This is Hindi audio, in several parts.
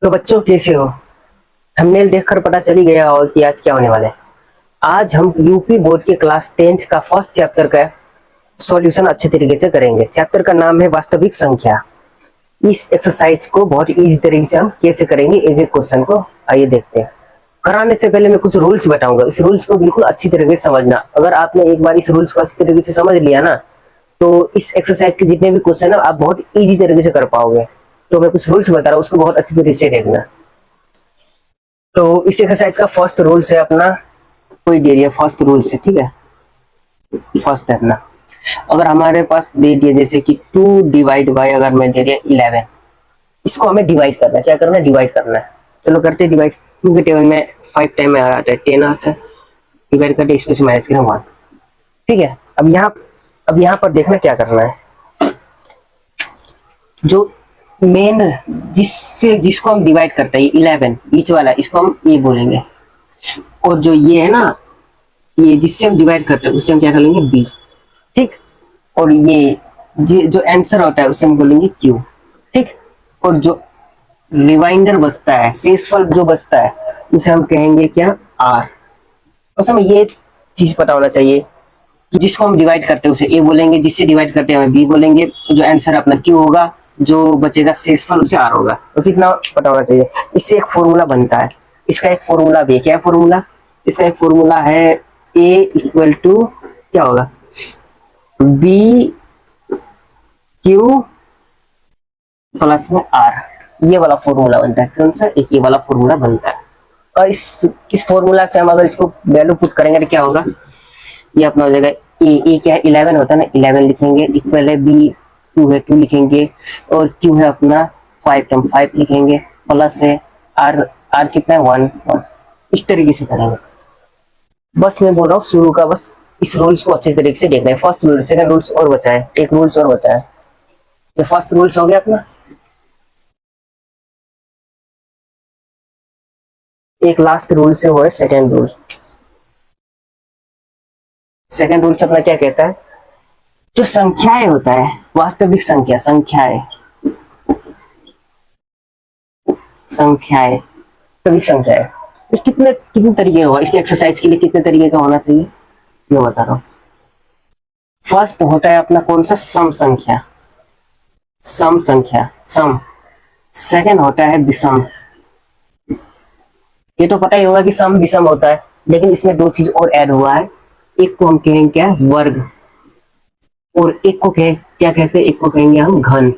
तो बच्चों कैसे हो? थंबनेल देखकर पता चल ही गया होगा कि आज क्या होने वाला है। आज हम यूपी बोर्ड के क्लास 10th का फर्स्ट चैप्टर का सॉल्यूशन अच्छे तरीके से करेंगे। चैप्टर का नाम है वास्तविक संख्या। इस एक्सरसाइज को बहुत इजी तरीके से हम कैसे करेंगे, एक एक क्वेश्चन को आइए देखते हैं। कराने से पहले मैं कुछ रूल्स बताऊंगा, इस रूल्स को बिल्कुल अच्छी तरीके से समझना। अगर आपने एक बार इस रूल्स को अच्छी तरीके से समझ लिया ना, तो इस एक्सरसाइज के जितने भी क्वेश्चन है आप बहुत इजी तरीके से कर पाओगे। तो मैं कुछ रूल्स बता रहा हूँ, उसको बहुत अच्छी तरीके से देखना। तो इस एक्सरसाइज का फर्स्ट रूल्स है अपना, कोई दे दिया फर्स्ट रूल्स है, ठीक है। फर्स्ट है अपना, अगर हमारे पास दे दिया जैसे कि 2 डिवाइड बाय, अगर मैं दे दिया 11, इसको हमें डिवाइड करना है। क्या करना है? डिवाइड करना है। चलो करते हैं डिवाइड, क्योंकि टेबल में 5 टाइम में आता है, 10 आता है। डिवाइड करते इसको से माइनस करें 1, ठीक है। अब यहाँ पर देखना क्या करना है। जो मेन जिसको हम डिवाइड करते हैं 11 बीच वाला, इसको हम ए बोलेंगे। और जो ये है ना, ये जिससे हम डिवाइड करते हैं उससे हम क्या कर लेंगे? बी, ठीक। और ये जो आंसर होता है उसे हम बोलेंगे क्यू, ठीक। और जो रिमाइंडर बचता है, शेषफल जो बचता है, उसे हम कहेंगे क्या? आर। बस हमें ये चीज पता होना चाहिए कि जिसको हम डिवाइड करते हैं उसे ए बोलेंगे, जिससे डिवाइड करते हैं हमें बी बोलेंगे, जो आंसर अपना क्यू होगा, जो बचेगा शेषफल उसे आर होगा। बस इतना पता होना चाहिए। इससे एक फॉर्मूला बनता है, इसका एक फॉर्मूला भी है। क्या फॉर्मूला? इसका एक फॉर्मूला है ए इक्वल टू क्या होगा? बी क्यू प्लस में आर। ये वाला फॉर्मूला बनता है। कौन सा? एक ये वाला फॉर्मूला बनता है। और इस फॉर्मूला से हम अगर इसको वैल्यू पुट करेंगे तो क्या होगा? ये अपना हो जाएगा ए क्या है? 11 होता है ना, 11 लिखेंगे, इक्वल है बी 2 है 2 लिखेंगे, और क्यू है अपना 5 टर्म 5 लिखेंगे, प्लस है आर, आर कितना है? 1। इस तरीके से करेंगे। बस मैं बोल रहा हूँ शुरू का, बस इस रूल्स को अच्छे तरीके से देखना है। फर्स्ट रूल, सेकंड रूल्स और बचा है, एक रूल्स और बचा है। ये फर्स्ट रूल्स हो गया अपना। एक लास्ट रूल से वो है सेकंड रूल। सेकंड रूल अपना क्या कहता है? जो संख्याएं होता है, वास्तविक संख्याएं संख्याएं वास्तविक संख्याएं, तो कितने तरीके होगा इस एक्सरसाइज के लिए? कितने तरीके का होना चाहिए मैं बता रहा हूँ। फर्स्ट होता है अपना कौन सा? सम संख्या, सम। सेकंड होता है विषम। ये तो पता ही होगा कि सम विषम होता है, लेकिन इसमें दो चीज और ऐड हुआ है। एक को हम कहेंगे क्या? वर्ग। और एक को क्या कहते हैं? एक को कहेंगे हम घन।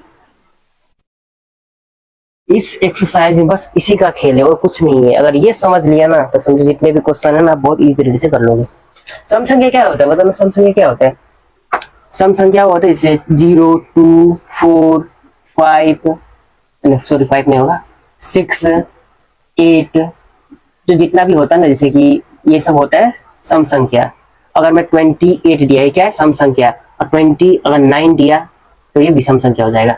इस एक्सरसाइज में बस इसी का खेल है और कुछ नहीं है। अगर ये समझ लिया ना तो समझो जितने भी क्वेश्चन है ना बहुत इजी तरीके से कर लोगे। सम संख्या क्या होता है? मतलब सम संख्या क्या होता है? सम संख्या होता है जैसे 0 2 4 5, सॉरी 5 नहीं होगा, 6 8, जो जितना भी होता है ना, जैसे कि ये सब होता है सम संख्या। अगर मैं 28 दिया, ये क्या है? सम संख्या। और 20 अगर 9 दिया तो ये विषम संख्या हो जाएगा।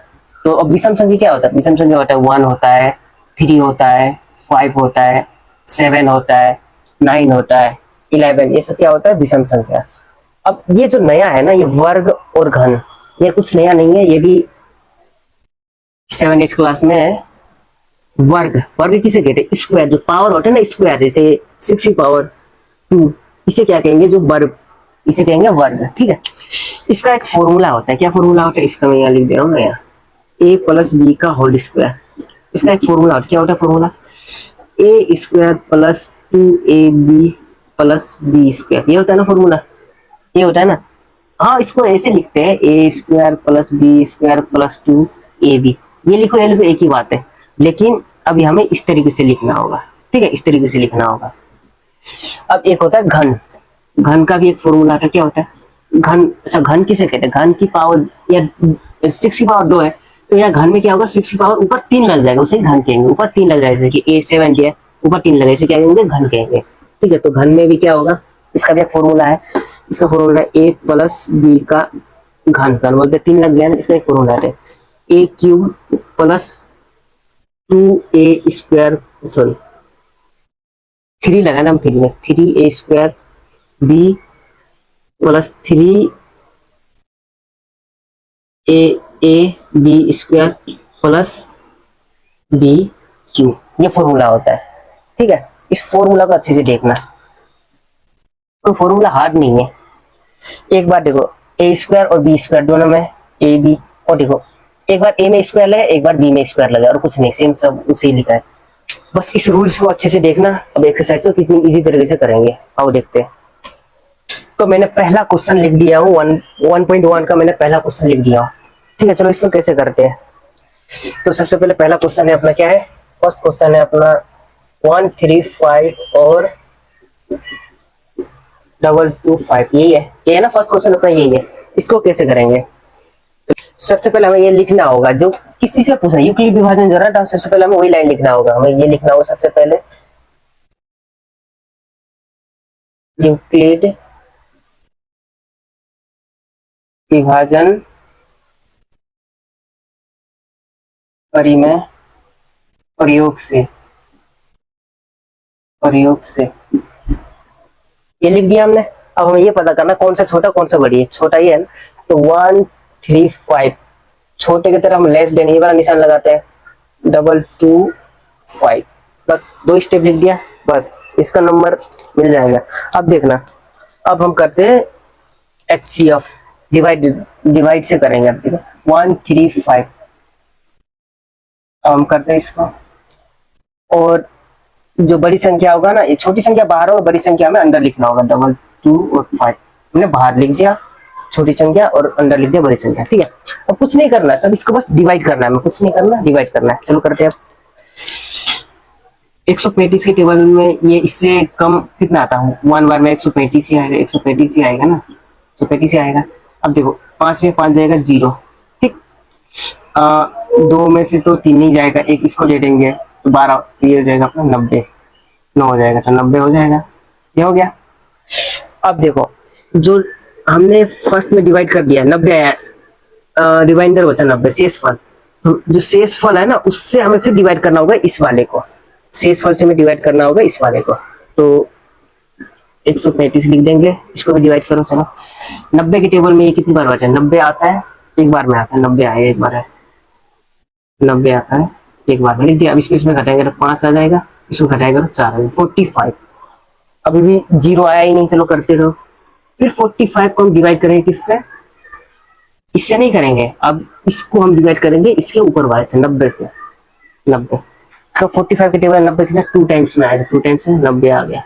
तो अब विषम संख्या क्या होता है? विषम संख्या होता है 1 होता है, 3 होता है, 5 होता है, 7 होता है, 9 होता है, 11, ये सब क्या होता है? विषम संख्या। अब ये जो नया है ना, ये वर्ग और घन, ये कुछ नया नहीं है, ये भी 7th क्लास में है। वर्ग किसे कहते हैं? स्क्वायर। जो पावर होता है ना स्क्वायर, जैसे 6 की पावर 2, इसे क्या कहेंगे? जो वर्ग, इसे कहेंगे वर्ग, ठीक है। इसका एक फॉर्मूला होता है। क्या फॉर्मूला होता है इसका? मैं यहाँ लिख दे रहा हूँ यहाँ, ए प्लस बी का होल स्क्वायर। इसका एक फॉर्मूला होता है। क्या होता है formula? A square plus 2ab plus B square. ये होता है ना फॉर्मूला, ये होता है ना। हाँ, इसको ऐसे लिखते हैं, A square plus B square plus 2ab। ये लिखो एक ही बात है, लेकिन अभी हमें इस तरीके से लिखना होगा, ठीक है। इस तरीके से लिखना होगा। अब एक होता है घन। घन का भी एक फॉर्मूला होता है। क्या होता है घन? अच्छा, घन किसे कहते हैं? घन की पावर या 6 की पावर 2 है, तो यहाँ घन में क्या होगा? 6 की पावर ऊपर 3 लग जाएगा, उसे घन कहेंगे। ऊपर 3 लग जाएगा, जैसे कि A7 है, ऊपर 3 लगे, इसे क्या कहेंगे? घन कहेंगे, ठीक है। तो घन में भी क्या होगा? इसका भी एक फॉर्मूला है। इसका फॉर्मूला है a प्लस बी का घन बोलते 3 लग गया ना, इसका एक फॉर्मूला है a cube plus 2a square, sorry 3 लगाना हम, 3 में 3a square B plus 3 A B square plus B cube, ये फॉर्मूला होता है। ठीक है, इस फॉर्मूला को अच्छे से देखना, तो फॉर्मूला हार्ड नहीं है। एक बार देखो, ए स्क्वायर और बी स्क्वायर दोनों में ए बी, और देखो एक बार ए में स्क्वायर लगा, एक बार बी में स्क्वायर लगा, और कुछ नहीं, सेम सब उसे ही लिखा है। बस इस रूल्स को अच्छे से देखना। अब एक्सरसाइज को कितनी इजी तरीके से करेंगे, आओ देखते हैं। तो मैंने पहला क्वेश्चन लिख दिया हूँ, 1.1 का मैंने पहला क्वेश्चन लिख दिया हूँ। ठीक है, चलो इसको कैसे करते हैं। तो सबसे पहले पहला क्वेश्चन है अपना, क्या है, फर्स्ट क्वेश्चन है अपना 135 और 225, यही है, ये है ना फर्स्ट क्वेश्चन अपना, यही है। इसको कैसे करेंगे, तो सबसे पहले हमें ये लिखना होगा, जो किसी से पूछना, यूक्लिड विभाजन जो है, सबसे पहले हमें वही लाइन लिखना होगा। हमें ये लिखना होगा सबसे पहले, यूक्लिड विभाजन परिमेय प्रयोग से ये लिख दिया हमने। अब हमें ये पता करना कौन सा छोटा कौन सा बड़ी है। छोटा ये है ना, तो 135, छोटे की तरफ हम लेस देन ये वाला निशान लगाते हैं, 225, बस 2 स्टेप लिख दिया, बस इसका नंबर मिल जाएगा। अब देखना, अब हम करते हैं HCF, डिवाइड से करेंगे। अब देखो 135, अब हम करते हैं इसको, और जो बड़ी संख्या होगा ना, ये छोटी संख्या बाहर होगा, बड़ी संख्या में अंदर लिखना होगा, 2 और 5 हमने बाहर लिख दिया छोटी संख्या, और अंदर लिख दिया बड़ी संख्या। ठीक है, अब कुछ नहीं करना है, सब इसको बस डिवाइड करना है, कुछ नहीं करना, डिवाइड करना है। चलो करते हैं। 135 के टेबल में ये इससे कम कितना आता हूँ, 1 बार में 135 ही आएगा, 135 ही आएगा ना, 135 ही आएगा। अब देखो 5 से 5 जाएगा 0, ठीक, 2 में से तो 3 ही जाएगा, एक इसको ले देंगे, 12, ये हो जाएगा अपना 90, 9 हो जाएगा, तो 90 हो जाएगा, ये हो गया। अब देखो, जो हमने फर्स्ट में डिवाइड कर दिया 90 आया, रिमाइंडर बचा 90, शेषफल, जो शेषफल है ना, उससे हमें फिर डिवाइड करना होगा इस वाले को, शेषफल से हमें डिवाइड करना होगा इस वाले को, तो 135 लिख देंगे, इसको भी डिवाइड करो। चलो 90 के टेबल में ये कितनी बार बचा है, 90 आता है, एक बार में आता है, 90 आएगा एक बार है, 90 आता है एक बार में, लिख दिया। अब इसको इसमें घटाएंगे तो 5 आ जाएगा, इसको घटाएगा तो 4 आ जाएगा, 45। अभी भी 0 आया ही नहीं, चलो करते रहो। फिर 45 को हम डिवाइड करेंगे किससे, इससे नहीं करेंगे, अब इसको हम डिवाइड करेंगे इसके ऊपर वाले से, 90 से, 90। तो 45 के टेबल 90 कितना 2 टाइम्स में आएगा, 2 टाइम्स से 90 आ गया,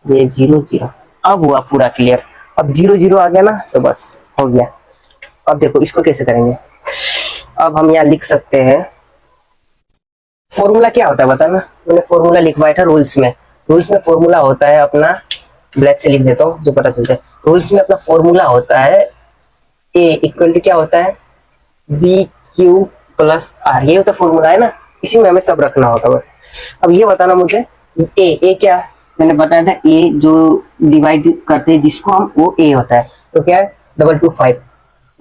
ये 0 0। अब हुआ पूरा क्लियर। अब 0 0 आ गया ना, तो बस हो गया। अब देखो इसको कैसे करेंगे। अब हम यहाँ लिख सकते हैं, फॉर्मूला क्या होता है बताना, मैंने फॉर्मूला लिखवाया था रूल्स में। रूल्स में फॉर्मूला होता है अपना, ब्लैक से लिख देता हूँ जो पता चलता है। रूल्स में अपना फॉर्मूला होता है A इक्वल टू क्या होता है, BQ प्लस R, ये होता फॉर्मूला है ना, इसी में हमें सब रखना होगा बस। अब ये बताना मुझे, A क्या, मैंने बताया था A जो डिवाइड करते हैं जिसको हम, वो A होता है, तो क्या है 225,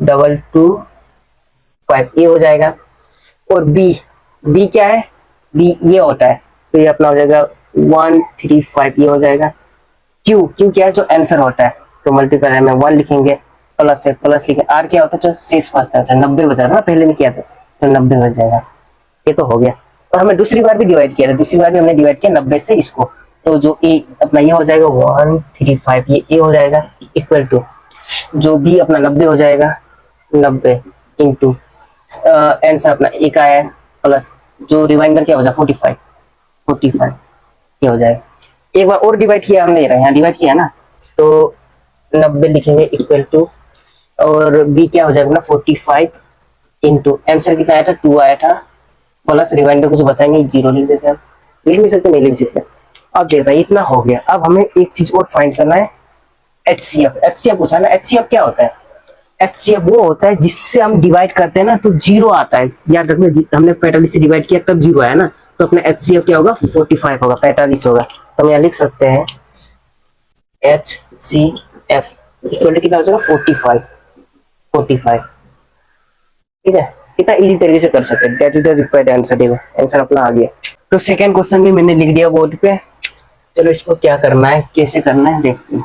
225 ये हो जाएगा। और B क्या है, B ये होता है, तो ये अपना हो जाएगा 135 ये हो जाएगा। Q क्या है, जो आंसर होता है, तो मल्टीप्लाई में 1 लिखेंगे, प्लस से प्लस लिखेंगे। R क्या होता है, जो शेष बचता है, 90 बचा ना पहले में किया था, तो 90 बच जाएगा, ये तो हो गया। और हमें दूसरी बार भी डिवाइड किया था, दूसरी बार भी हमने डिवाइड किया 90 से इसको, तो जो A अपना ये हो जाएगा 135, ये A हो जाएगा, इक्वल टू जो B अपना 90 हो जाएगा, 90 इंटू आंसर अपना एक आया है, प्लस जो रिमाइंडर क्या हो जाएगा 45 ये हो जाएगा। एक बार और डिवाइड किया हमने, यहाँ डिवाइड किया ना, तो 90 लिखेंगे इक्वल टू, और B क्या हो जाएगा ना 45 इंटू आंसर कितना आया था 2 आया था, प्लस रिमाइंडर कुछ बचाएंगे 0 लिख देते हैं, लिख नहीं सकते नहीं लिख सकते। अब देखते हैं इतना हो गया। अब हमें एक चीज और फाइंड करना है, HCF पूछा ना। HCF क्या होता है, HCF वो होता है जिससे हम डिवाइड करते हैं ना तो 0 आता है, याद रखना, हमने 45 से डिवाइड किया तब 0 आया ना, तो अपना HCF क्या होगा 45 होगा, 45 होगा। तो हम यहाँ लिख सकते हैं HCF इक्वल टू कितना हो जाएगा 45, ठीक है। कितना इजी तरीके से कर सकते हैं, that is the required answer. देखो आंसर अपना आ गया। तो सेकंड क्वेश्चन भी मैंने लिख दिया बोर्ड पे, चलो इसको क्या करना है, कैसे करना है देखते हैं।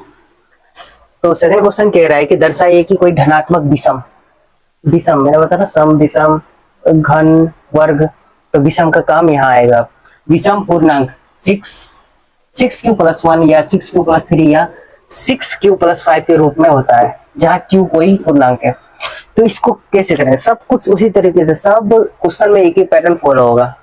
तो सेकंड क्वेश्चन कह रहा है कि दर्शाइए कि कोई धनात्मक विषम, मैंने बताया ना सम, विषम, घन, वर्ग, तो विषम का काम यहाँ आएगा। विषम पूर्णांक 6q+1 या 6q+3 या 6q+5 के रूप में होता है, जहाँ q कोई पूर्णांक है। तो इसको कैसे करें, सब कुछ उसी तरीके से, सब क्वेश्चन में एक ही पैटर्न फॉलो होगा।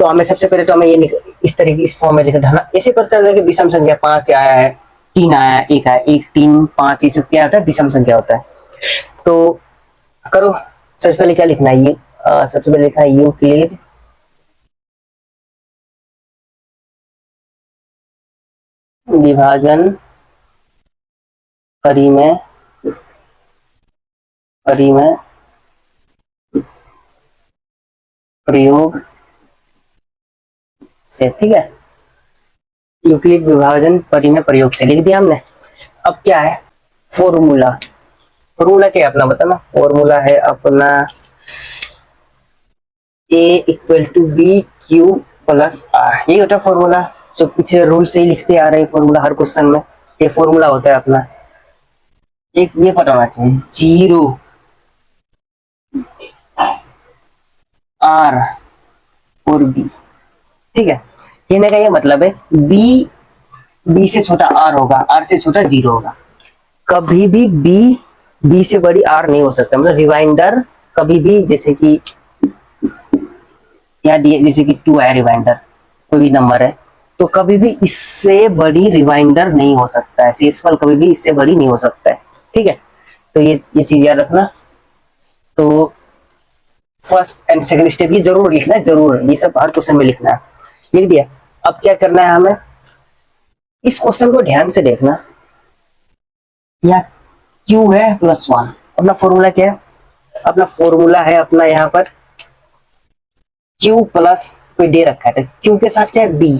तो हमें सबसे पहले तो हमें ये इस तरीके इस फॉर्म में लिखना है। ऐसे करते हैं कि विषम संख्या 5 आया है, 3 आया है, 1 आया, 1 3 5 ये सब क्या होता है, विषम संख्या होता है। तो करो, सबसे पहले क्या लिखना है, ये सबसे पहले लिखना है यूक्लिड विभाजन परिमेय प्रयोग से, ठीक है, यूक्लिड विभाजन परिमेय प्रयोग से लिख दिया हमने। अब क्या है फॉर्मूला, फॉर्मूला क्या है अपना बताना, फॉर्मूला है अपना A = BQ+R, ये होता है फॉर्मूला, जो पीछे रूल से ही लिखते आ रहे हैं फॉर्मूला हर क्वेश्चन में, ये फॉर्मूला होता है अपना। एक ये पता होना चाहिए 0 R और B, ठीक है। कहने का ये मतलब है B से छोटा R होगा, R से छोटा 0 होगा। कभी भी B से बड़ी R नहीं हो सकता, मतलब रिमाइंडर कभी भी, जैसे कि यहाँ जैसे कि 2 है रिमाइंडर, कोई भी नंबर है, तो कभी भी इससे बड़ी रिमाइंडर नहीं हो सकता है, शेषफल कभी भी इससे बड़ी नहीं हो सकता है, ठीक है। तो ये चीज याद रखना। तो फर्स्ट एंड सेकंड स्टेप ये जरूर लिखना है, जरूर, ये सब हर क्वेश्चन में लिखना है, लिख दिया। अब क्या करना है हमें, इस क्वेश्चन को ध्यान से देखना, यहाँ q है +1, अपना फॉर्मूला क्या है, अपना फॉर्मूला है अपना यहाँ पर q प्लस कोई दे रखा है, q के साथ क्या है b,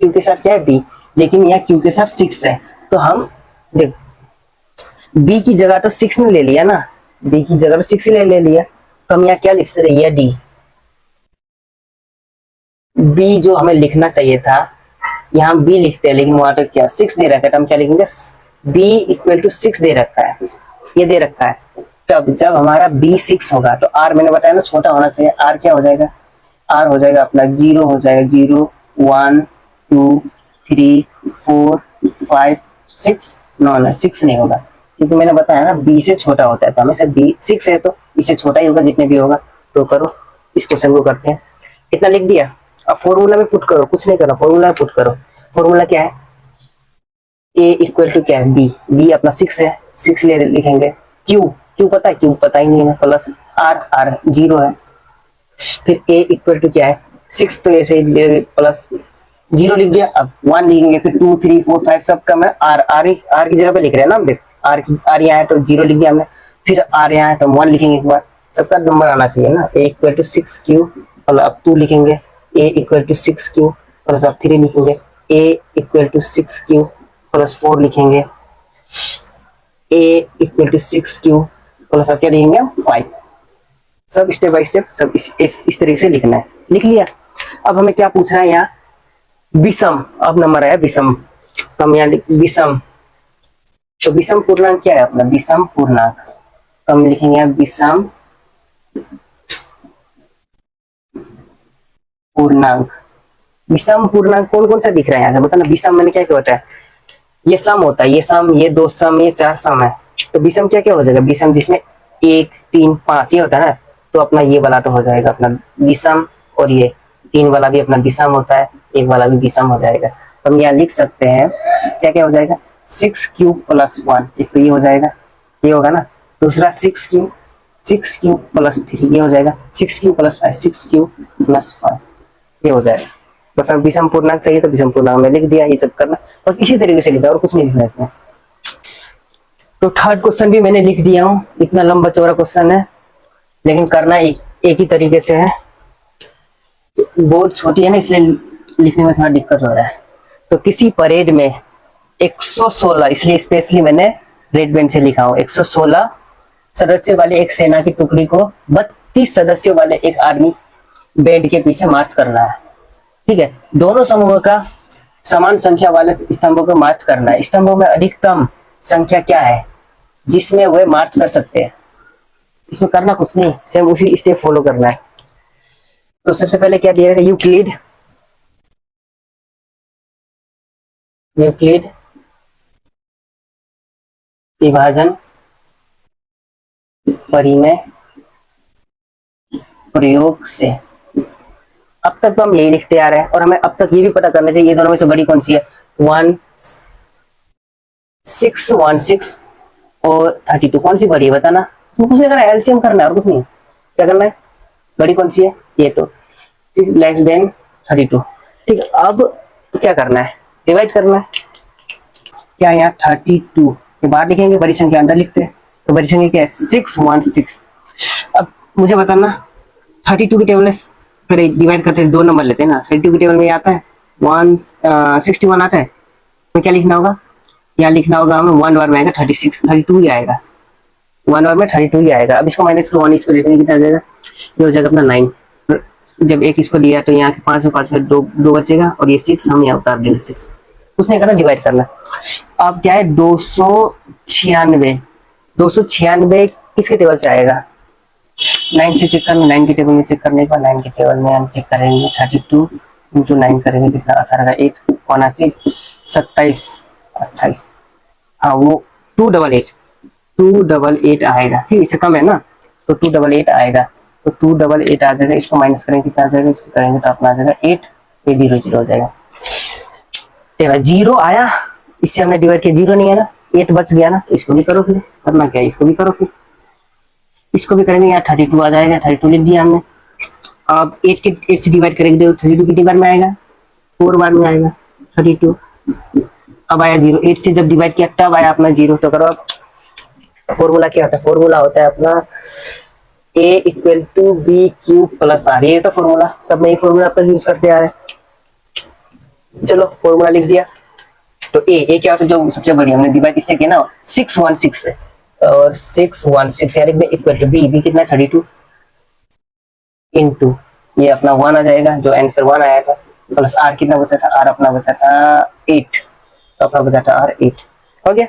q के साथ क्या है b, लेकिन यहाँ q के साथ 6 है, तो हम देख b की जगह तो 6 ने ले लिया ना, b की जगह तो 6 ले लिया, तो हम यहाँ क्या लिख सकते हैं, d, b जो हमें लिखना चाहिए था यहाँ b लिखते हैं, लेकिन वहां तो क्या 6 दे रखा है, तो हम क्या लिखेंगे b = 6 दे रखा है, ये दे रखा है। तब जब हमारा b 6 होगा तो r मैंने बताया ना छोटा होना चाहिए, r क्या हो जाएगा, r हो जाएगा अपना 0 हो जाएगा, 0 1 2 3 4 5 6, नो 6 नहीं होगा, क्योंकि मैंने बताया ना b से छोटा होता है, तो हमेशा b 6 है तो इससे छोटा ही होगा जितने भी होगा। तो करो, इस क्वेश्चन को करते हैं, इतना लिख दिया। अब फॉर्मूला में पुट करो, कुछ नहीं करना, फॉर्मूला में पुट करो। फॉर्मूला क्या है, A = क्या है b अपना 6 है, 6 ले लिखेंगे, q पता है, q पता ही नहीं है, प्लस r 0 है, फिर A = क्या है 6, तो ऐसे प्लस 0 लिख दिया। अब 1 लिखेंगे, फिर 2 3 4 5 सब कम है, r की जगह पे लिख रहे हैं ना हम, देख r यहाँ है तो 0 लिख दिया हमने, फिर r यहाँ है तो 1 लिखेंगे, एक बार सबका नंबर आना चाहिए ना। A = 6q, अब 2 लिखेंगे, A = 6q प्लस अब 3 लिखेंगे, A = 6q प्लस 4 लिखेंगे, A = 6q प्लस अब क्या लिखेंगे 5, सब स्टेप बाय स्टेप सब इस तरीके से लिखना है, लिख लिया। अब हमें क्या पूछ रहा है यहाँ, विषम, अब नंबर आया विषम, तो हम यहाँ विषम, तो विषम पूर्णांक क्या है अपना, विषम पूर्णांक, तो हम लिखेंगे विषम पूर्णांक। विषम पूर्णांक कौन कौन सा दिख रहा है यहाँ से बताना, विषम मैंने क्या क्या होता है, ये सम होता है, ये सम, ये 2 सम, ये 4 सम है, तो विषम क्या क्या हो जाएगा, विषम जिसमें 1 3 5 ये होता है ना, तो अपना ये वाला तो हो जाएगा अपना विषम, और ये 3 वाला भी अपना विषम होता है, 1 वाला भी विषम हो जाएगा। तो हम यहाँ लिख सकते हैं क्या क्या हो जाएगा, 6q + 1, एक तो ये हो जाएगा, ये होगा ना, दूसरा 6q + 3 ये हो जाएगा, 6q + 5 6q + 5 ये हो जाएगा। बस हम विषम पूर्णांक चाहिए तो विषम पूर्णांक में लिख दिया, ये सब करना बस इसी तरीके से लिखा, और कुछ नहीं लिखना इसमें। तो थर्ड क्वेश्चन भी मैंने लिख दिया हूँ, इतना लंबा चौड़ा क्वेश्चन है, लेकिन करना एक ही तरीके से है, बोर्ड छोटी है ना इसलिए लिखने में थोड़ा दिक्कत हो रहा है। तो किसी परेड में 116, इसलिए स्पेशली मैंने रेड पेन से लिखा हूँ, 116 सदस्य वाले एक सेना की टुकड़ी को 32 सदस्यों वाले एक आर्मी बैंड के पीछे मार्च करना है, ठीक है। दोनों समूहों का समान संख्या वाले स्तंभों को मार्च करना है। स्तंभों में अधिकतम संख्या क्या है जिसमें वे मार्च कर सकते हैं, इसमें करना कुछ नहीं, सेम उसी स्टेप फॉलो करना है। तो सबसे पहले क्या दिया है, यूक्लिड यूक्लिड विभाजन परिमेय प्रयोग से। अब तक तो हम यही लिखते आ रहे हैं और हमें अब तक ये भी पता करना चाहिए ये दोनों में से बड़ी कौन सी है। 1616 और 32 कौन सी बड़ी है बताना। इसमें कुछ नहीं करना, एलसीएम करना है और कुछ नहीं। क्या करना है, बड़ी कौन सी है ये, तो 6 लेस देन 32। ठीक है, अब क्या करना है, डिवाइड करना है। क्या यहाँ 32 के बाद लिखेंगे, बड़ी संख्या अंदर लिखते हैं, तो बड़ी संख्या क्या है 616। अब मुझे बताना 32 की टेबल में फिर डिवाइड करते हैं, 2 नंबर लेते हैं ना। 32 की टेबल में आता है 61 आता है, तो क्या लिखना होगा, यहाँ लिखना होगा हमें 1 बार में आएगा 36, 32 ही आएगा, 1 बार में 32 ही आएगा। अब इसको माइनस करो, 1 इसको लिखेंगे कितना आ जाएगा, ये हो जाएगा अपना 9। जब एक इसको लिया तो यहाँ के 5 में 5 में 2 बचेगा और ये 6 हम यहाँ उतार देंगे 6। उसने करना डिवाइड करना। अब क्या है 296, 296 किसके टेबल से आएगा, 9 से चेक करना, 9 की टेबल में चेक करने का, 9 की टेबल में हम चेक करेंगे 32 इंटू 9 करेंगे कितना आता रहेगा 8, 79, 27, 28, हाँ वो 288 आएगा। ठीक, इससे कम है ना, तो 288 आएगा, तो 288 आ जाएगा। इसको माइनस करेंगे कितना आ जाएगा, इसको करेंगे तो अपना आ जाएगा 8, ये 0 0 हो जाएगा। तेरा 0 आया, इससे हमने डिवाइड किया, 0 नहीं है ना, 8 बच गया ना, तो इसको भी करो, फिर करना क्या है, इसको भी करो, फिर इसको भी करेंगे, यहाँ 32 आ जाएगा, 32 लिख दिया हमने। अब 8 से डिवाइड करेंगे तो 32 कितनी बार में आएगा, 4 बार में आएगा 32। अब आया 0, 8 से जब डिवाइड किया तब आया अपना 0। तो करो अब, फॉर्मूला क्या होता है, फॉर्मूला होता है अपना A equal to B Q plus R, ये तो फॉर्मूला सब में, ये फॉर्मूला अपन यूज करते आ रहे हैं। चलो फॉर्मूला लिख दिया, तो ए क्या होता है, जो सबसे बड़ी हमने डिवाइड इससे किया ना 616 से, और 616 यानी में इक्वल टू बी कितना 32 इनटू ये अपना 1 आ जाएगा, जो आंसर 1 आया था, प्लस आर कितना बचा था, आर अपना बचा था 8, तो अपना बचा था आर 8 हो गया।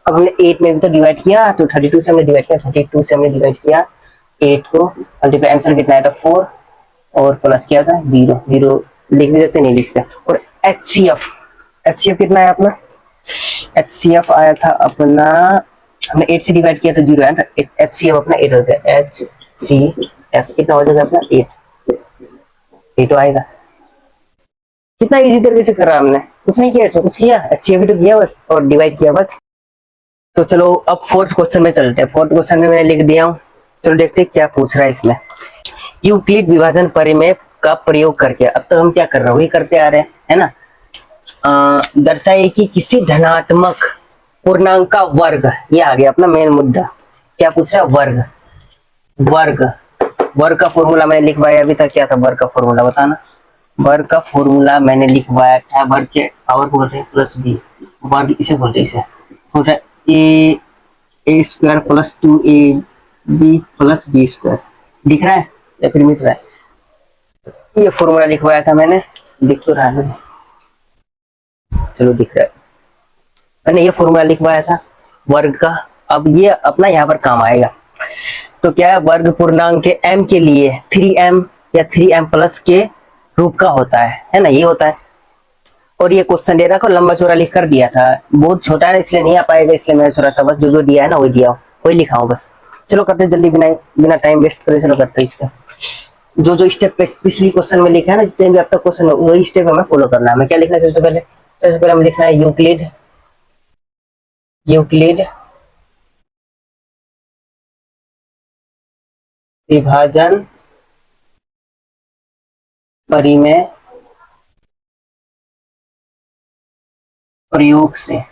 अब हमने 8 में भी तो डिवाइड किया, तो 32 से हमने डिवाइड किया, 32 से हमने डिवाइड किया 8 को, मल्टीप्लाई आंसर कितना आया था 4 और प्लस क्या था 0, 0 लिख भी सकते नहीं लिखते। और HCF कितना है अपना, HCF आया था अपना, हमने 8 से डिवाइड किया तो 0 आया था, HCF अपना 8 हो जाएगा, HCF कितना हो जाएगा अपना 8 आएगा। कितना इजी तरीके से करा हमने, कुछ नहीं किया इसमें, कुछ किया HCF तो किया बस और डिवाइड किया बस। तो चलो अब 4th क्वेश्चन में चलते हैं। 4th क्वेश्चन में मैंने लिख दिया हूँ, चलो देखते हैं क्या पूछ रहा है इसमें। यूक्लिड विभाजन परिमेय का प्रयोग करके, अब तक हम क्या कर रहे हैं वही करते आ रहे हैं, है ना। दर्शाए कि किसी धनात्मक पूर्णांक का वर्ग, ये आ गया अपना मेन मुद्दा। क्या पूछ रहा है, वर्ग का फॉर्मूला मैंने लिखवाया अभी तक, क्या था वर्ग का फॉर्मूला बताना। वर्ग का फॉर्मूला मैंने लिखवाया था, वर्ग के पावर को बोलते हैं प्लस बी, वर्ग इसे बोलते हैं, इसे बोलते हैं A square plus 2ab plus B square. दिख रहा है या फिर मिट रहा है, ये फॉर्मूला लिखवाया था मैंने, दिख तो रहा है, चलो दिख रहा है, मैंने ये फॉर्मूला लिखवाया था वर्ग का। अब ये अपना यहाँ पर काम आएगा। तो क्या है, वर्ग पूर्णांक के m के लिए 3m या 3m प्लस के रूप का होता है ना, ये होता है। और ये क्वेश्चन दे रहा को लंबा चौड़ा लिख कर दिया था, बहुत छोटा है इसलिए नहीं आ पाएगा, इसलिए मैंने थोड़ा सा बस जो दिया है ना वही दिया, वही लिखा हूँ बस। चलो करते जल्दी, बिना टाइम वेस्ट करे चलो करते इसका। जो स्टेप पिछली क्वेश्चन में लिखा है ना, जितने भी अब तक क्वेश्चन वही स्टेप हमें फॉलो करना है। हमें क्या लिखना है सबसे पहले हमें लिखना है यूक्लिड विभाजन परिमेय प्रयोग से, ये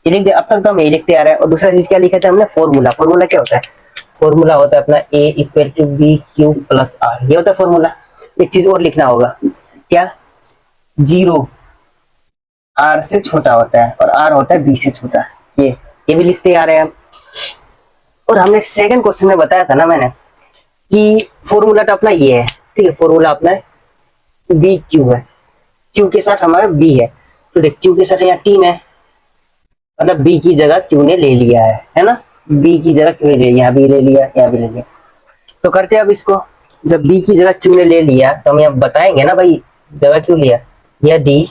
लिख दे। अब तक तो हम ये लिखते आ रहे हैं। और दूसरा चीज क्या लिखा था हमने, फॉर्मूला क्या होता है, फॉर्मूला होता है अपना a equal to B Q plus R, ये होता है फॉर्मूला। एक चीज और लिखना होगा, क्या, 0 r से छोटा होता है और r होता है b से छोटा, ये भी लिखते आ रहे हैं हम। और हमने सेकंड क्वेश्चन में बताया था ना मैंने कि फॉर्मूला तो अपना ये है, ठीक है, फॉर्मूला अपना बी क्यू है, क्यू के साथ हमारा बी है, तो देख क्यू के साथ यहाँ 3 है, मतलब बी की जगह क्यू ने ले लिया है ना, बी की जगह क्यू ने ले लिया, यहाँ भी ले लिया, यहाँ भी ले लिया। तो करते हैं अब इसको, जब बी की जगह क्यू ने ले लिया तो हम यहाँ बताएंगे ना भाई जगह क्यों लिया, यह डी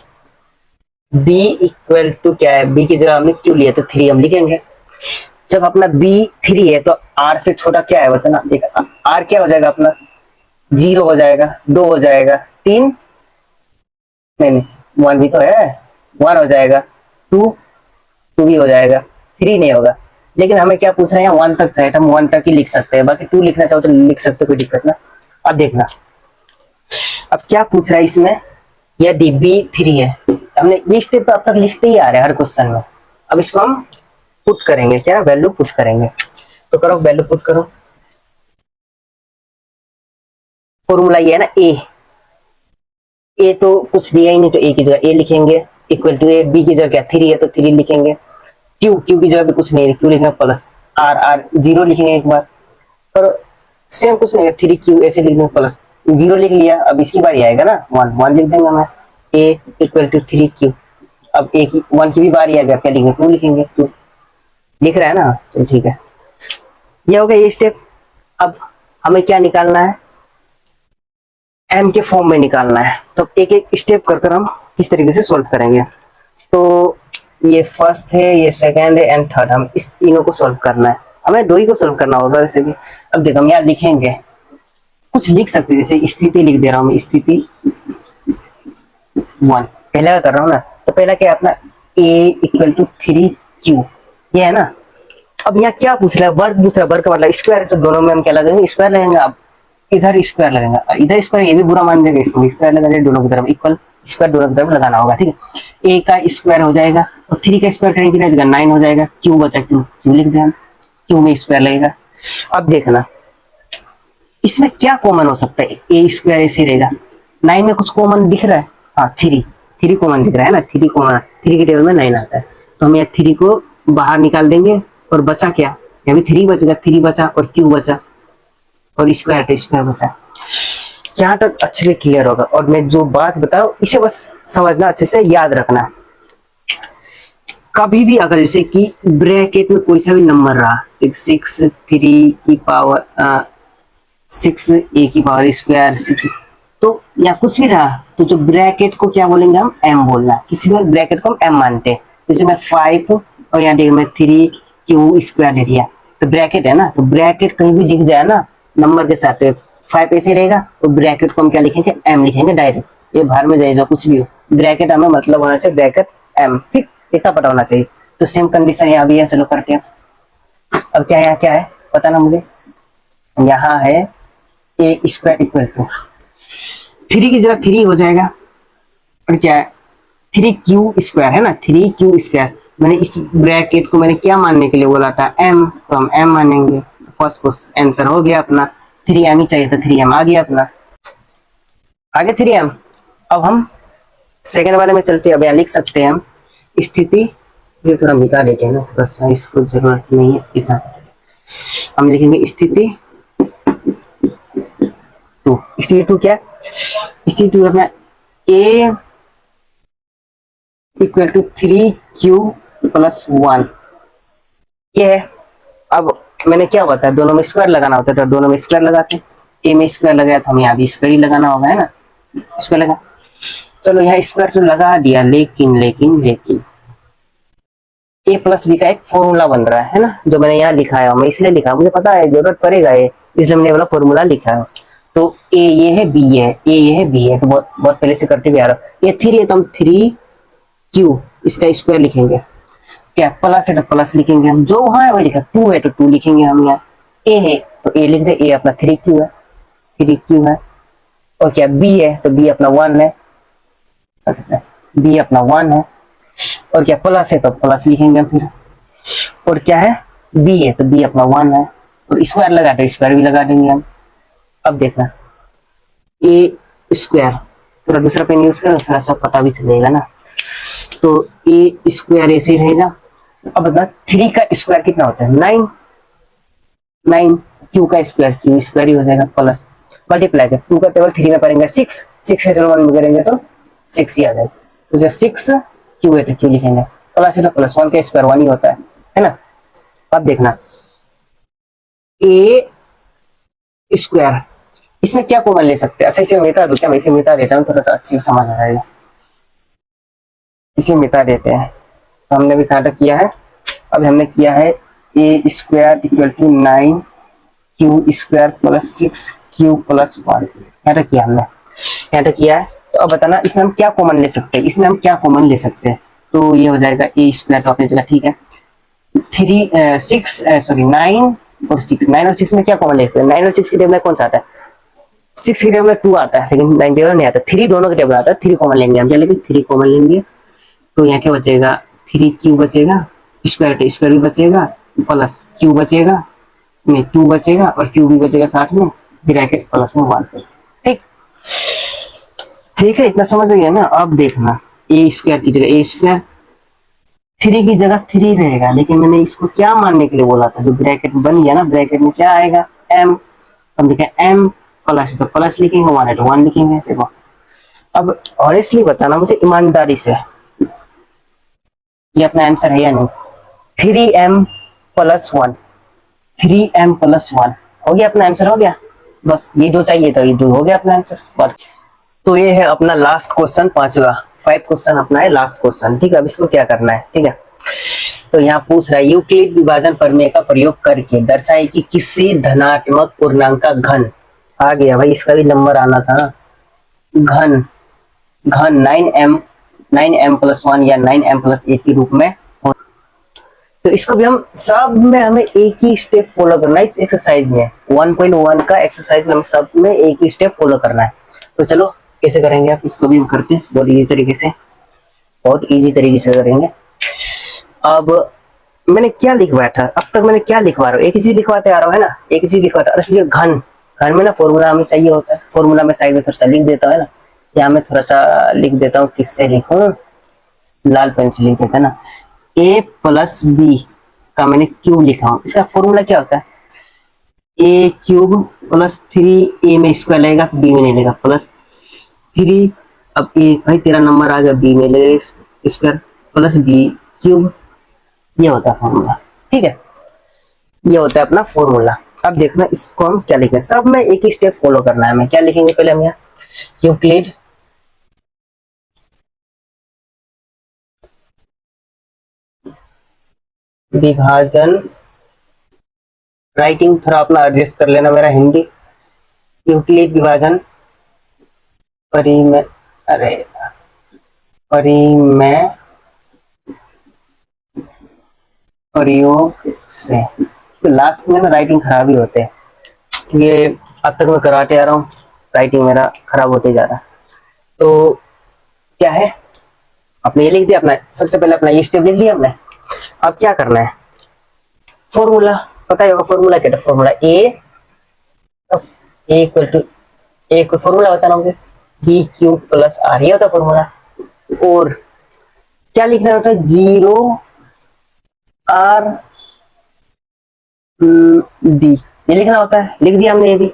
बी इक्वल टू क्या है, बी की जगह हमने क्यू लिया तो 3 हम लिखेंगे। जब अपना बी 3 है तो आर से छोटा क्या है बताना, देखा आर क्या हो जाएगा अपना, 0 हो जाएगा, 2 हो जाएगा, 3 नहीं नहीं 1 भी तो है, 1 हो जाएगा, 2 2 भी हो जाएगा, 3 नहीं होगा। लेकिन हमें क्या पूछ रहे हैं, 1 तक है तो हम 1 तक ही लिख सकते हैं, बाकी 2 लिखना चाहो तो लिख सकते हो, कोई दिक्कत ना। अब देखना अब क्या पूछ रहा है इसमें, यदि बी 3 है, हमने ये स्टेप तो अब तक लिखते ही आ रहे हैं हर क्वेश्चन में। अब इसको हम पुट करेंगे, क्या वैल्यू पुट करेंगे, तो करो वैल्यू पुट करो। फॉर्मूला ये है ना, ए तो कुछ दिया ही नहीं तो ए की जगह ए लिखेंगे, इक्वल टू ए, बी की जगह क्या 3 है तो 3 लिखेंगे, क्यू क्यू की जगह भी कुछ नहीं है, क्यू लिखेंगे प्लस, आर आर 0 लिखेंगे एक बार, पर सेम कुछ नहीं है, 3 क्यू ऐसे लिखेंगे प्लस, 0 लिख लिया। अब इसकी बारी आएगा ना, 1 1 लिख देंगे हमें, ए इक्वल टू 3 क्यू। अब ए की 1 की भी बारी आएगा, क्या लिखेंगे 2 लिखेंगे, 2 लिख रहा है ना, चलो ठीक है, ये हो गया ये स्टेप। अब हमें क्या निकालना है, एम के फॉर्म में निकालना है, तो एक एक स्टेप कर कर हम इस तरीके से सोल्व करेंगे। तो ये फर्स्ट है, ये सेकंड है एंड थर्ड, हम इस तीनों को सोल्व करना है, हमें दो ही को सोल्व करना होगा वैसे भी। अब देखो हम यहाँ लिखेंगे, कुछ लिख सकते हैं, जैसे स्थिति लिख दे रहा हूँ मैं, स्थिति 1 पहला का कर रहा हूँ ना, तो पहला क्या है अपना ए इक्वल टू 3 क्यू, ये है ना। अब यहाँ क्या पूछ रहा है, वर्ग पूछ रहा है, वर्ग का मतलब स्क्वायर, तो दोनों में हम क्या लगेंगे, स्क्वायर लगेंगे। अब इधर स्क्वायर लगेगा, इधर स्क्वायर, ये भी बुरा मान देंगे, इसको स्क्वायर लगाने, दोनों की तरफ इक्वल स्क्वायर दोनों की तरफ लगाना होगा, ठीक है। ए का स्क्वायर हो जाएगा और 3 का स्क्वायर करेंगे कितना, 9 हो जाएगा, क्यू बचा, क्यू क्यू लिख दें, क्यू में स्क्वायर लगेगा। अब देखना इसमें क्या कॉमन हो सकता है, ए स्क्वायर ऐसे रहेगा, 9 में कुछ कॉमन दिख रहा है, हाँ 3 कॉमन दिख रहा है ना, 3 कॉमन, 3 के टेबल में 9 आता है, तो हम यहाँ 3 को बाहर निकाल देंगे और बचा क्या, यहाँ भी 3 बचेगा, 3 बचा और क्यू बचा और स्क्वायर तो स्क्वायर बचा। यहाँ तक अच्छे से क्लियर होगा, और मैं जो बात बता रहा हूँ इसे बस समझना, अच्छे से याद रखना। कभी भी अगर जैसे कि ब्रैकेट में कोई सा भी नंबर रहा, 6 3 की पावर 6 ए की पावर स्क्वायर 6, तो या कुछ भी रहा, तो जो ब्रैकेट को क्या बोलेंगे हम, एम बोलना, किसी भी ब्रैकेट को हम एम मानते हैं। जैसे मैं 5 और यहाँ देखो मैं 3 क्यू स्क्वायर ले लिया, तो ब्रैकेट है ना, तो ब्रैकेट कहीं भी दिख जाए ना नंबर के साथ, 5 ऐसे रहेगा तो ब्रैकेट को हम क्या लिखेंगे, एम लिखेंगे डायरेक्ट, ये बाहर में जाएगा कुछ भी हो, ब्रैकेट हमें मतलब होना चाहिए ब्रैकेट एम, ठीक, इतना पता होना चाहिए। तो सेम कंडीशन यहाँ भी है, चलो करते हैं। अब क्या यहाँ क्या है पता ना मुझे, यहाँ है ए स्क्वायर इक्वल टू 3 की जगह 3 हो जाएगा, और क्या है 3 क्यू स्क्वायर है ना, 3 क्यू स्क्वायर, मैंने इस ब्रैकेट को मैंने क्या मानने के लिए बोला था, एम, तो हम एम मानेंगे। फर्स्ट क्वेश्चन आंसर हो गया अपना, 3 एम ही चाहिए था, 3 एम आ गया अपना, आगे 3 एम। अब हम सेकंड वाले में चलते हैं, अब यहाँ लिख सकते हैं हम स्थिति, ये थोड़ा मिटा देते हैं ना, थोड़ा सा इसको जरूरत नहीं है, ऐसा हम लिखेंगे स्थिति 2, स्थिति 2 क्या, स्थिति 2 अपना ए इक्वल टू 3 क्यू प्लस 1, ये है। अब मैंने क्या बताया, दोनों में स्क्वायर लगाना होता है, तो दोनों में स्क्वायर लगाते, ए में स्क्वायर लगाया तो हमें यहाँ भी स्क्वायर ही लगाना होगा, है ना, स्क्वायर लगा, चलो यहाँ स्क्वायर तो लगा दिया, लेकिन लेकिन लेकिन ए प्लस बी का एक फॉर्मूला बन रहा है ना, जो मैंने यहाँ लिखा है, मैं इसलिए लिखा, मुझे पता है जरूरत पड़ेगा ये, इसलिए मैंने वाला फॉर्मूला लिखा है। तो ए ये है, बी ये है, ए ये है, बी है, तो बहुत बहुत पहले से करते हुए आ रहा हूँ। ये 3 है तो हम 3 क्यू इसका स्क्वायर लिखेंगे, क्या प्लस है तो प्लस लिखेंगे हम, जो वहां है वही लिखा, 2 है तो 2 लिखेंगे हम, यहाँ ए है तो ए लिख दे, ए अपना 3 क्यू है, 3 क्यू है, और क्या बी है तो बी अपना 1 है, बी अपना 1 है, और क्या प्लस है तो प्लस लिखेंगे फिर, और क्या है बी है तो बी अपना 1 है, और स्क्वायर लगा तो स्क्वायर भी लगा देंगे हम। अब देखना ए स्क्वायर, थोड़ा दूसरा पेन यूज करो, थोड़ा सा पता भी चलेगा ना, तो ए स्क्वायर ऐसे ही रहेगा। अब बता 3 का स्क्वायर कितना होता है, 9, 9 क्यू का स्क्वायर, क्यू स्क्वायर ही हो जाएगा, प्लस मल्टीप्लाई कर 2 का टेबल 3 में करेंगे 6, 6 का टेबल 1 में करेंगे तो 6 ही आ जाएगा, तो जब 6 क्यू है तो क्यू लिखेंगे, प्लस है तो प्लस, 1 का स्क्वायर 1 ही होता है ना। अब देखना ए स्क्वायर, इसमें क्या कॉमन ले सकते हैं, अच्छा इसे मिटा दो क्या, मैं इसे मिटा देता हूँ, थोड़ा सा अच्छी समझ आ जाएगा। इसे मिटा देते हैं। तो हमने भी कहाँ तक किया है, अब हमने किया है A square equal to 9 Q square plus 6 Q plus 1, यहाँ तक किया हमने, यहाँ तक किया है। तो अब बताना इसमें हम क्या कॉमन ले सकते हैं, इसमें हम क्या कॉमन ले सकते हैं। तो ये हो जाएगा ए स्क्वायर तो आपने चला ठीक है, 9 और 6, 9 और 6 में क्या कॉमन ले सकते हैं, 9 और 6 के टेबल में कौन सा आता है, 6 के टेबल में 2 आता है, लेकिन 9 टेबल नहीं आता, 3 दोनों के टेबल आता है, 3 कॉमन लेंगे हम, चलिए 3 कॉमन लेंगे। तो यहाँ क्या बचेगा, 3 क्यू बचेगा, स्क्वायर स्क्वायर भी बचेगा, प्लस क्यू बचेगा, नहीं 2 बचेगा और क्यू भी बचेगा साथ में, ब्रैकेट प्लस में 1, ठीक ठीक है, इतना समझ गया ना। अब देखना ए स्क्वायर की जगह ए स्क्वायर, 3 की जगह 3 रहेगा, लेकिन मैंने इसको क्या मानने के लिए बोला था, जो ब्रैकेट बन गया ना, ब्रैकेट में क्या आएगा m, हम लिखे m प्लस, तो प्लस लिखेंगे, 1 है तो 1 लिखेंगे। देखो अब ऑनेस्टली बताना मुझे ईमानदारी से, ये अपना आंसर है या नहीं, 3m प्लस 1, 3m प्लस 1 हो गया, अपना आंसर हो गया, बस ये दो चाहिए था, ये दो हो गया अपना आंसर। तो ये है अपना लास्ट क्वेश्चन, 5वां, 5 क्वेश्चन अपना है लास्ट क्वेश्चन, ठीक है। अब इसको क्या करना है, ठीक है। तो यहाँ पूछ रहा है यूक्लिड विभाजन प्रमेय का प्रयोग करके दर्शाए कि किसी धनात्मक पूर्णांक का घन, आ गया भाई, इसका भी नंबर आना था, घन घन 9m प्लस 1 या 9m प्लस 8 के रूप में हो। तो इसको भी हम सब में हमें एक ही स्टेप फॉलो करना है, इस एक्सरसाइज में 1.1 का एक्सरसाइज में हम सब में एक ही स्टेप फॉलो करना है। तो चलो कैसे करेंगे आप, इसको भी हम करते हैं बहुत इजी तरीके से, बहुत इजी तरीके से करेंगे। अब मैंने क्या लिखवाया था, अब तक मैंने क्या लिखवा रहा हूँ, एक ही चीज लिखवाते आ रहा हूँ है ना, एक ही चीज लिखवाता। अरे घन, घन में ना फॉर्मूला हमें चाहिए होता है, फॉर्मूला में साइड में थोड़ा सा लिख देता है ना, यहाँ मैं थोड़ा सा लिख देता हूँ, किससे लिखूं, लाल पेन से लिख देता है ना, a प्लस बी का मैंने क्यूब लिखा हूँ, इसका फॉर्मूला क्या होता है, a क्यूब प्लस 3a में स्क्वायर लगेगा, b में नहीं लगेगा, प्लस 3, अब a भाई तेरा नंबर आ गया, b में लगेगा स्क्वायर प्लस b क्यूब, ये होता है फॉर्मूला, ठीक है, ये होता है अपना फॉर्मूला। अब देखना इसको हम क्या लिखें, सब में एक ही स्टेप फॉलो करना है, हमें क्या लिखेंगे पहले हम यहाँ, यूक्लिड विभाजन, राइटिंग थोड़ा अपना एडजस्ट कर लेना मेरा हिंदी, यूक्लिड विभाजन परिमेय, अरे परिमेय प्रयोग से, तो लास्ट में ना राइटिंग खराब ही होते हैं, ये अब तक मैं कराते आ रहा हूँ, राइटिंग मेरा खराब होते जा रहा है। तो क्या है, आपने ये लिख दिया अपना, सबसे पहले अपना ये स्टेप लिख दिया हमने। अब क्या करना है, फॉर्मूला पता ही होगा, फॉर्मूला क्या था, फॉर्मूला ए इक्वल टू, ए कोई फॉर्मूला होता है ना मुझे, बी क्यूब प्लस आर, ये होता फॉर्मूला। और क्या लिखना होता है, 0 आर बी, ये लिखना होता है, लिख दिया हमने, ये भी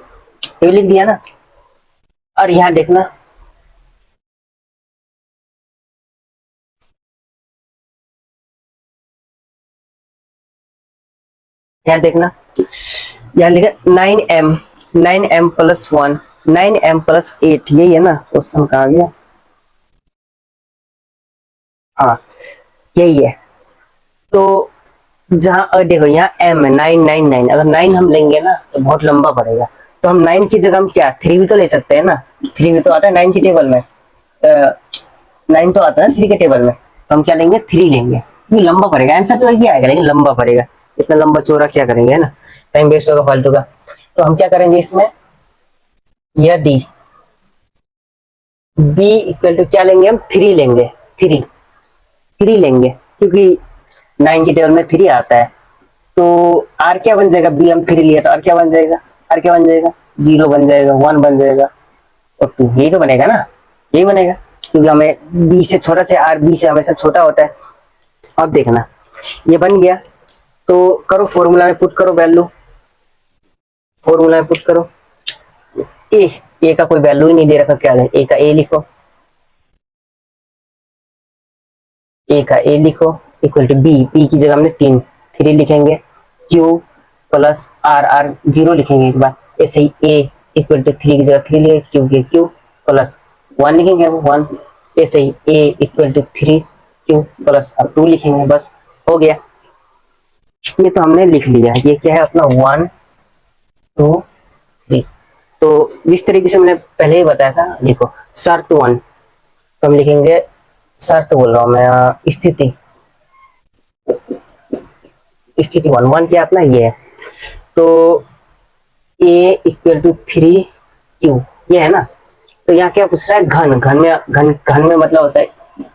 लिख दिया ना। और यहां देखना, यहाँ देखना, यहाँ लिखा 9m प्लस 1, 9m प्लस 8, यही है ना क्वेश्चन, कहाँ गया, हाँ यही है। तो जहां देखो यहाँ m है 999, अगर 9 हम लेंगे ना तो बहुत लंबा पड़ेगा, तो हम 9 की जगह हम क्या 3 भी तो ले सकते हैं ना, 3 भी तो आता है 9 की टेबल में, 9 तो आता है 3 के टेबल में, तो हम क्या लेंगे 3 लेंगे, ये लंबा पड़ेगा, आंसर तो वही आएगा लेकिन लंबा पड़ेगा, इतना लंबा चौड़ा क्या करेंगे है ना, टाइम वेस्ट होगा फालतू का। तो हम क्या करेंगे इसमें, यह डी, बी इक्वल टू क्या लेंगे हम, 3 लेंगे, 3 लेंगे, क्योंकि 9 की टेबल में 3 आता है। तो आर क्या बन जाएगा, बी हम 3 लिया तो आर क्या बन जाएगा, आर क्या बन जाएगा, 0 बन जाएगा, 1 बन जाएगा और 2, यही तो बनेगा ना, यही बनेगा, क्योंकि हमें बी से छोटा से आर बी से हमेशा छोटा होता है। अब देखना ये बन गया, तो करो फॉर्मूला में पुट करो वैल्यू, फॉर्मूला में पुट करो, ए का कोई वैल्यू ही नहीं दे रखा, क्या है ए का, ए लिखो, ए का ए लिखो इक्वल टू बी, बी की जगह हमने 3 लिखेंगे, क्यू प्लस आर, आर 0 लिखेंगे एक बार, ऐसे ही ए इक्वल टू 3 की जगह 3 लिखेंगे, क्यू के क्यू प्लस 1 लिखेंगे 1, ऐसे ही ए इक्वल टू 3 क्यू प्लस, अब 2 लिखेंगे, बस हो गया। ये तो हमने लिख लिया। ये क्या है अपना 1 2 3। तो जिस तरीके से मैंने पहले ही बताया था, देखो शर्त 1, तो हम लिखेंगे, शर्त बोल रहा हूँ मैं, स्थिति, स्थिति 1, 1 क्या अपना ये है, तो ए इक्वल टू 3 क्यू, ये है ना। तो यहाँ क्या पूछ रहा है, घन, घन में मतलब होता है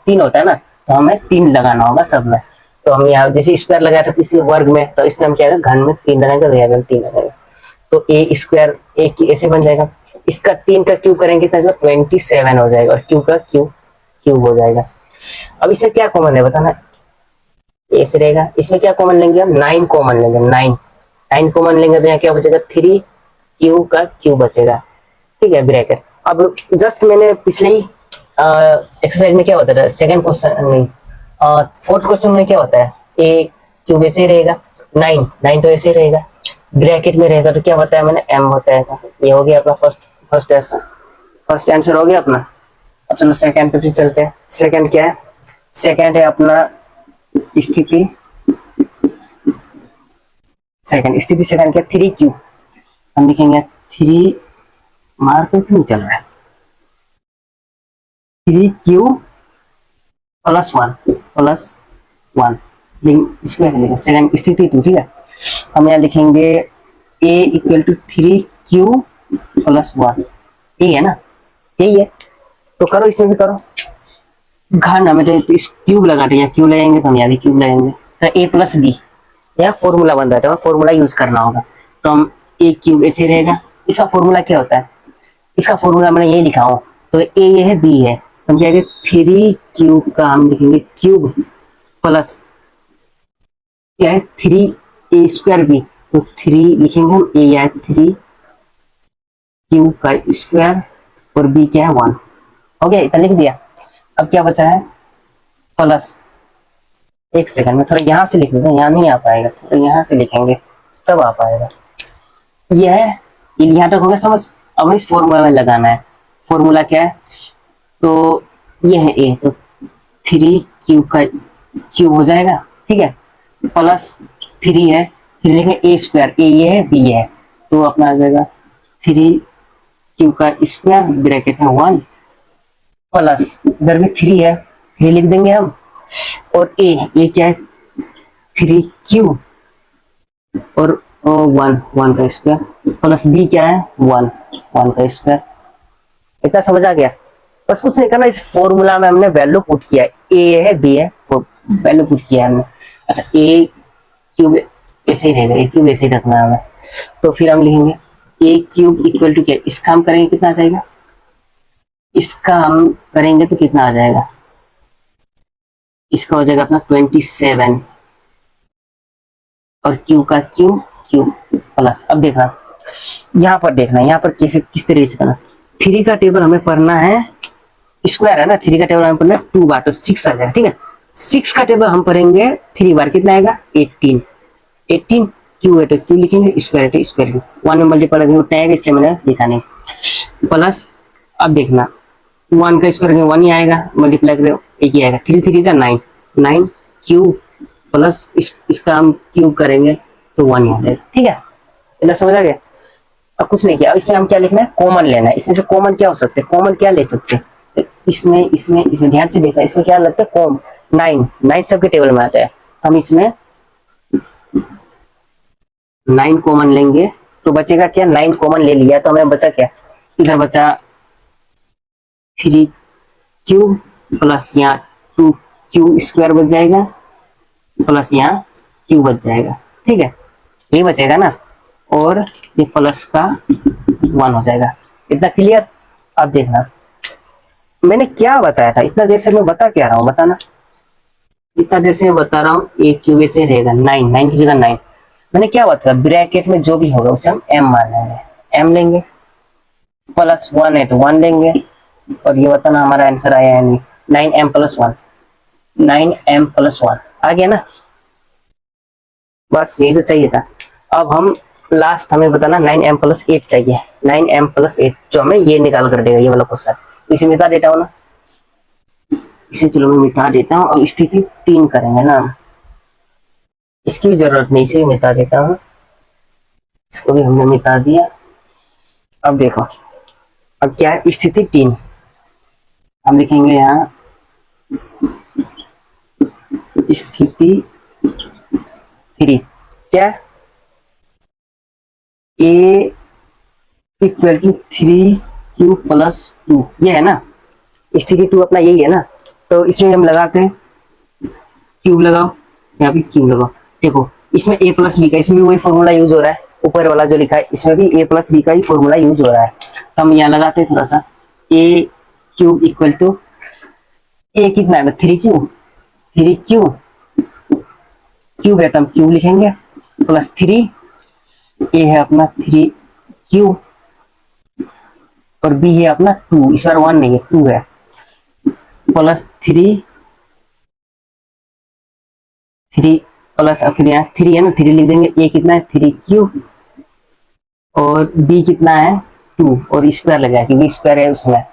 3 होता है ना, तो हमें 3 लगाना होगा सब में। तो हम यहाँ जैसे स्क्वायर लगाया था किसी वर्ग में, तो इसमें हम क्या है, घन में 3 लगाएंगे, रियल में 3 लगाएंगे, तो ए स्क्वायर ए ऐसे बन जाएगा। इसका 3 का क्यूब करेंगे तो 27 हो जाएगा, और क्यू का क्यूब हो जाएगा। अब इसमें क्या कॉमन है बताना, ऐसे रहेगा। इसमें क्या कॉमन लेंगे हम, 9 कॉमन लेंगे, 9 कॉमन लेंगे तो यहाँ क्या बचेगा, 3 क्यू का क्यू बचेगा, ठीक है, ब्रैकेट। अब जस्ट मैंने पिछले ही एक्सरसाइज में क्या होता था, सेकंड क्वेश्चन नहीं, फोर्थ क्वेश्चन में क्या होता है, ए क्यूब ऐसे रहेगा, 9 तो ऐसे रहेगा, ब्रैकेट में रहेगा, तो क्या बताया मैंने, एम होता है। ये हो गया अपना फर्स्ट आंसर हो गया अपना। अब चलो सेकंड पे फिर चलते हैं। सेकंड क्या है, सेकंड है अपना स्थिति, स्थिति सेकंड क्या, 3 क्यू, हम लिखेंगे 3, मार्क क्यों चल रहा है, 3 क्यू प्लस 1 इसको लिखेंगे सेकंड स्थिति 2, ठीक है। हम यहाँ लिखेंगे a equal to 3 Q plus 1, यही है ना, यही है। तो करो, इसमें भी करो, घन हमें तो इस क्यूब लगाते हैं, क्यूब लगाएंगे तो हम यहाँ भी क्यूब लगाएंगे, तो a प्लस बी, यह फॉर्मूला बन जाता है, फॉर्मूला यूज करना होगा। तो हम a क्यूब ऐसे रहेगा, इसका फॉर्मूला क्या होता है, इसका फॉर्मूला मैंने ये लिखा हूँ, तो a ये है, b है, तो हम क्या कहेंगे 3 क्यूब का हम लिखेंगे क्यूब प्लस क्या है 3 ए स्क्वायर बी, तो 3 लिखेंगे हम, ए या 3 क्यू का स्क्वायर और बी क्या है 1, हो गया, इतना लिख दिया। अब क्या बचा है, प्लस, एक सेकंड में थोड़ा यहाँ से लिख लेते हैं, यहाँ नहीं आ पाएगा, थोड़ा यहाँ से लिखेंगे तब आ पाएगा। यह है, यहाँ तक हो गया समझ। अब इस फॉर्मूला में लगाना है, फॉर्मूला क्या है, तो ये है ए, तो 3 क्यू का क्यूब हो जाएगा, ठीक है, प्लस 3 है, फिर लिखेंगे ए स्क्वायर, ए ये है, बी है, तो अपना आ जाएगा 3 क्यू का स्क्वायर ब्रैकेट में 1 प्लस, इधर में 3 है, 3 लिख देंगे हम, और ए क्या है 3 क्यू और 1 का स्क्वायर प्लस बी क्या है 1 का स्क्वायर। इतना समझ आ गया, बस कुछ नहीं करना, इस फॉर्मूला में हमने वैल्यू पुट किया है, ए है बी है, वैल्यू पुट किया है हमने। अच्छा, ए क्यूब ऐसे ही रहेगा, ए क्यूब ऐसे ही रखना है हमें, तो फिर हम लिखेंगे ए क्यूब इक्वल टू क्या, इसका हम करेंगे कितना आ जाएगा, इसका हम करेंगे तो कितना आ जाएगा, इसका हो जाएगा अपना 27 और क्यू का क्यू प्लस। अब देखना, यहाँ पर देखना, यहाँ पर कैसे किस तरीके से करना, 3 का टेबल हमें पढ़ना है, स्क्वायर है ना, 3 का टेबल हमें पढ़ना है 2 बार, तो 6 आ जाएगा, ठीक है। 6 का टेबल हम पढ़ेंगे 3 बार, कितना आएगा 18 क्यू है तो क्यू लिखेंगे, स्क्वायर है स्क्वायर, 1 में मल्टीप्लाई करेंगे उतना आएगा, इसलिए मैंने लिखा नहीं, प्लस। अब देखना 1 का स्क्वायर 1 ही आएगा, मल्टीप्लाई करें एक ही आएगा, 3 3 जा 9 क्यू प्लस इसका हम क्यूब करेंगे तो 1 ही आ जाएगा, ठीक है, इतना समझ आ गया। अब कुछ नहीं किया, इसमें हम क्या लिखना है, कॉमन लेना है, इसमें से कॉमन क्या हो सकते हैं, कॉमन क्या ले सकते हैं, इसमें ध्यान से देखना, इसमें क्या लगता है, कॉम 9 सबके टेबल में आता है, तो हम इसमें 9 कॉमन लेंगे, तो बचेगा क्या, 9 कॉमन ले लिया तो हमें बचा क्या, इधर बचा 3 क्यू प्लस यहाँ 2 क्यू स्क्वायर बच जाएगा, प्लस यहाँ क्यू बच जाएगा, ठीक है, ये बचेगा ना, और ये प्लस का 1 हो जाएगा। इतना क्लियर। अब देखना मैंने क्या बताया था, इतना देर से मैं बता क्या रहा हूँ, बताना, इतना देर से मैं बता रहा हूँ एक क्यूब से रहेगा 9 की जगह 9, मैंने क्या बताया, ब्रैकेट में जो भी होगा उसे हम m मान लेंगे, m लेंगे, प्लस 1 है तो 1 लेंगे, और ये बताना हमारा आंसर आया है नहीं, 9m प्लस 1, 9m प्लस 1 आ गया ना, बस यही तो चाहिए था। अब हम लास्ट हमें बताना 9m प्लस 8 चाहिए, 9m प्लस 8 जो हमें ये निकाल कर देगा, ये वाला क्वेश्चन, तो इसे बता देता हूँ ना, इसे चलो मैं मिटा देता हूँ। अब स्थिति 3 करेंगे ना, इसकी भी जरूरत नहीं, इसे मिटा देता हूँ। इसको भी हमने मिटा दिया। अब देखो, अब क्या है, स्थिति 3 हम लिखेंगे यहाँ, स्थिति 3 क्या, ए इक्वल टू 3 क्यूब प्लस 2, ये है ना स्थिति 2 अपना, यही है ना। तो इसमें हम लगाते हैं क्यूब लगाओ, यहाँ पे क्यूब लगाओ। देखो इसमें a प्लस बी का, इसमें भी वही फॉर्मूला यूज हो रहा है, ऊपर वाला जो लिखा है इसमें भी a प्लस बी का ही फॉर्मूला यूज हो रहा है। तो हम यहाँ लगाते हैं थोड़ा सा, a cube equal to, a कितना है 3 क्यूब, 3 क्यूब, क्यूब है तो हम क्यूब लिखेंगे, प्लस 3, a है अपना 3 क्यूब, और b है अपना 2, इस बार 1 नहीं है 2 है, प्लस 3 प्लस, फिर यहाँ 3 है ना, 3 लिख देंगे। a कितना है 3 क्यूब, और b कितना है 2, और स्क्वायर लगाया क्योंकि स्क्वायर है उसमें,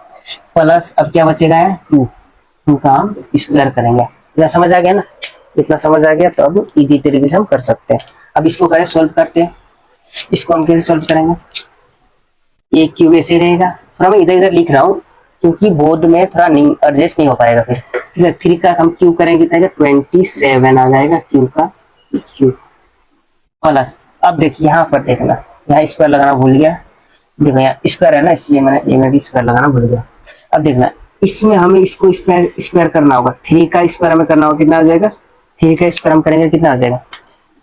प्लस अब क्या बचेगा है 2 का हम स्क्वायर करेंगे। इतना समझ आ गया ना, इतना समझ आ गया तो अब इजी तरीके से हम कर सकते हैं। अब इसको करें सॉल्व करते हैं, इसको हम कैसे सॉल्व करेंगे, a क्यूब ऐसे रहेगा, थोड़ा मैं इधर इधर लिख रहा हूँ क्योंकि बोर्ड में थोड़ा नहीं एडजस्ट नहीं हो पाएगा फिर। ठीक है, 3 का हम क्यूब करेंगे कितना, 27 आ जाएगा क्यूब का क्यूब, प्लस अब देखिए यहाँ पर देखना, यहाँ स्क्वायर लगाना भूल गया, देखो यहाँ स्क्वायर है ना इसलिए मैंने ये में भी स्क्वायर लगाना भूल गया। अब देखना इसमें हमें इसको स्क्वायर करना होगा, 3 का स्क्वायर हमें करना होगा, कितना आ जाएगा 3 का स्क्वायर हम करेंगे कितना आ जाएगा,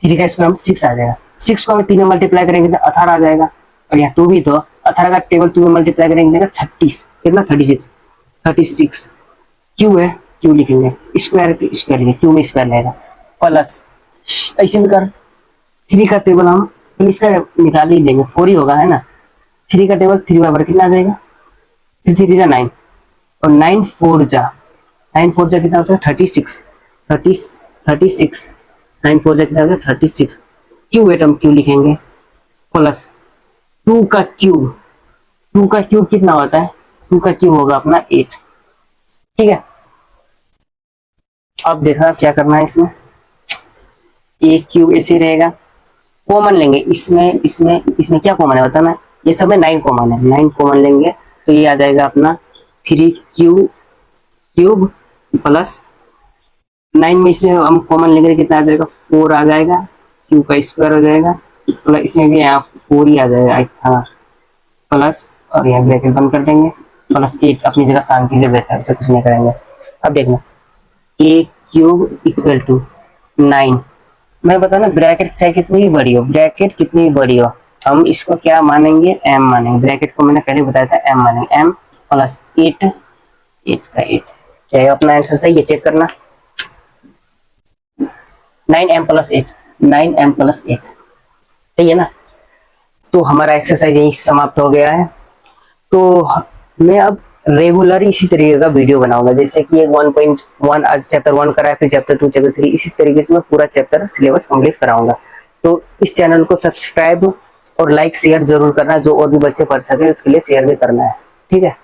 3 का स्क्वायर हम 6 आ जाएगा, 6 को हम 3 में मल्टीप्लाई करेंगे तो 18 आ जाएगा, और यहाँ 2 भी तो 18 का टेबल 2 में मल्टीप्लाई करेंगे 36, कितना 36 क्यू है क्यू लिखेंगे, स्क्वायर पे स्क्वायर लिखेंगे, क्यू में स्क्वायर रहेगा, प्लस ऐसे में कर 3 का टेबल हम इसका निकाल ही देंगे, 4 ही होगा है ना, 3 का टेबल 3 बराबर कितना आ जाएगा, 3 3 जा 9, और 9 4 जा कितना हो जाएगा 36, 9 4 जा कितना हो जाएगा 36, क्यू वेट हम क्यू लिखेंगे, प्लस 2 का क्यूब कितना होता है, 2 का क्यूब होगा अपना 8। ठीक है, अब देखना क्या करना है इसमें, एक क्यूब ऐसे रहेगा, कॉमन लेंगे इसमें क्या कॉमन है बताना, ये सब में 9 कॉमन है, 9 कॉमन लेंगे तो ये आ जाएगा अपना 3 क्यूब प्लस 9 में इसमें हम कॉमन लेंगे कितना आ जाएगा 4 आ जाएगा, क्यू का स्क्वायर हो जाएगा, प्लस इसमें भी यहाँ 4 ही आ जाएगा, हाँ प्लस, और यहाँ ब्रैकेट बंद कर देंगे, प्लस 8 अपनी जगह शांति से बैठा है, उसे कुछ नहीं करेंगे। अब देखना a क्यूब इक्वल टू 9, मैं बताना ब्रैकेट चाहे कितनी बड़ी हो, ब्रैकेट कितनी बड़ी हो हम इसको क्या मानेंगे m मानेंगे, ब्रैकेट को मैंने पहले बताया था m मानेंगे, m प्लस 8 का 8, चाहे अपना आंसर सही है चेक करना, 9m प्लस 8 सही है ना। तो हमारा एक्सरसाइज यही समाप्त हो गया है। तो मैं अब रेगुलर इसी तरीके का वीडियो बनाऊंगा, जैसे कि एक 1.1 आज चैप्टर 1 करा है, फिर चैप्टर 2 चैप्टर 3, इसी तरीके से मैं पूरा चैप्टर सिलेबस कंप्लीट कराऊंगा। तो इस चैनल को सब्सक्राइब और लाइक शेयर जरूर करना, जो और भी बच्चे पढ़ सके उसके लिए शेयर भी करना है। ठीक है।